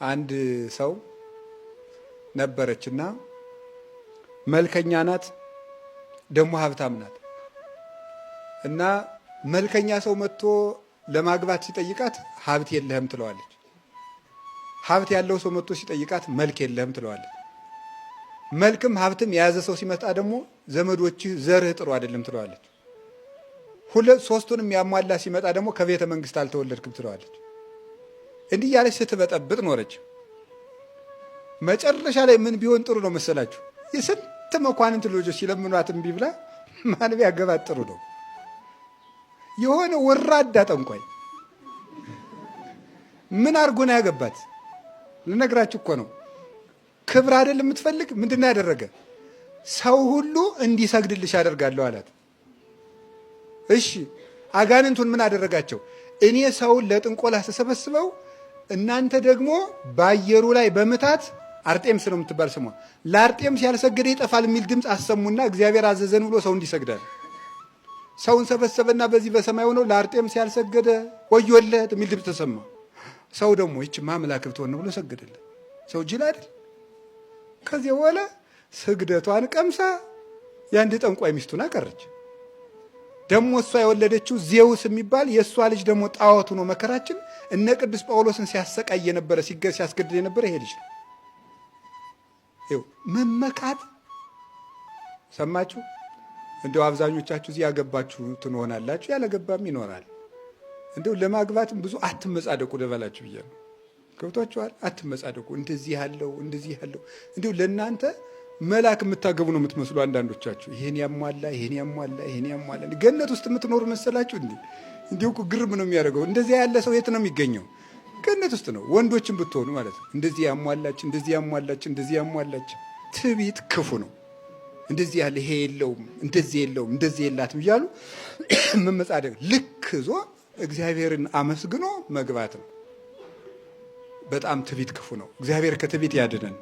አንድ ሰው ነበረችና መልከኛ ናት፣ ደሞ ሀብታም ናት። እና መልከኛ ሰው መጥቶ ለማግባት ሲጠይቃት ሀብት የለህም ትለዋለች። ሀብት ያለው ሰው መጥቶ ሲጠይቃት መልክ የለህም ትለዋለች። መልክም ሀብትም የያዘ ሰው ሲመጣ ደግሞ ዘመዶችህ ዘርህ ጥሩ አይደለም ትለዋለች። ሶስቱንም ያሟላ ሲመጣ ደግሞ ከቤተ መንግስት አልተወለድክም ትለዋለች። እንዲህ ያለች ስትበጠብጥ ኖረች። መጨረሻ ላይ ምን ቢሆን ጥሩ ነው መሰላችሁ? የስንት መኳንንት ልጆች ሲለምኗት እምቢ ብላ ማን ቢያገባት ጥሩ ነው? የሆነ ወራዳ ጠንቋይ ምን አድርጎ ነው ያገባት? ልነግራችሁ እኮ ነው። ክብር አይደል የምትፈልግ? ምንድን ነው ያደረገ? ሰው ሁሉ እንዲሰግድልሽ አደርጋለሁ አላት። እሺ አጋንንቱን ምን አደረጋቸው? እኔ ሰውን ለጥንቆላ ተሰበስበው እናንተ ደግሞ በአየሩ ላይ በምታት አርጤምስ ነው የምትባል ስሟ፣ ለአርጤምስ ያልሰገደ ይጠፋል የሚል ድምፅ አሰሙና እግዚአብሔር አዘዘን ብሎ ሰው እንዲሰግዳል። ሰውን ሰበሰበና በዚህ በሰማይ ሆነው ለአርጤምስ ያልሰገደ ወዮለት የሚል ድምፅ ተሰማ። ሰው ደግሞ ይህችማ አምላክ ብትሆን ነው ብሎ ሰገደለት። ሰው ጅል አይደል? ከዚህ በኋላ ስግደቷን ቀምሳ የአንድ ጠንቋይ ሚስቱን አቀረች። ደግሞ እሷ የወለደችው ዜውስ የሚባል የእሷ ልጅ ደግሞ ጣዖቱ ነው። መከራችን እነ ቅዱስ ጳውሎስን ሲያሰቃይ የነበረ ሲያስገድል የነበረ ይሄ ልጅ ነው። መመካት ሰማችሁ? እንደው አብዛኞቻችሁ እዚህ ያገባችሁ ትሆናላችሁ፣ ያለገባም ይኖራል። እንደው ለማግባትም ብዙ አትመጻደቁ ልበላችሁ ብዬ ነው። ገብቷችኋል? አትመጻደቁ። እንደዚህ ያለው እንደው ለእናንተ መላክ የምታገቡ ነው የምትመስሉ አንዳንዶቻችሁ። ይሄን ያሟላ ይሄን ያሟላ ይሄን ያሟላ ገነት ውስጥ የምትኖሩ መሰላችሁ እንዴ? እንዲሁ ግርም ነው የሚያደርገው። እንደዚህ ያለ ሰው የት ነው የሚገኘው? ገነት ውስጥ ነው። ወንዶችን ብትሆኑ ማለት ነው። እንደዚህ ያሟላች እንደዚህ ያሟላች እንደዚህ ያሟላች። ትዕቢት ክፉ ነው። እንደዚህ ያለ ይሄ የለውም እንደዚህ የለውም እንደዚህ የላትም እያሉ መመጻደቅ ልክ ዞ እግዚአብሔርን አመስግኖ መግባት ነው። በጣም ትዕቢት ክፉ ነው። እግዚአብሔር ከትዕቢት ያድነን።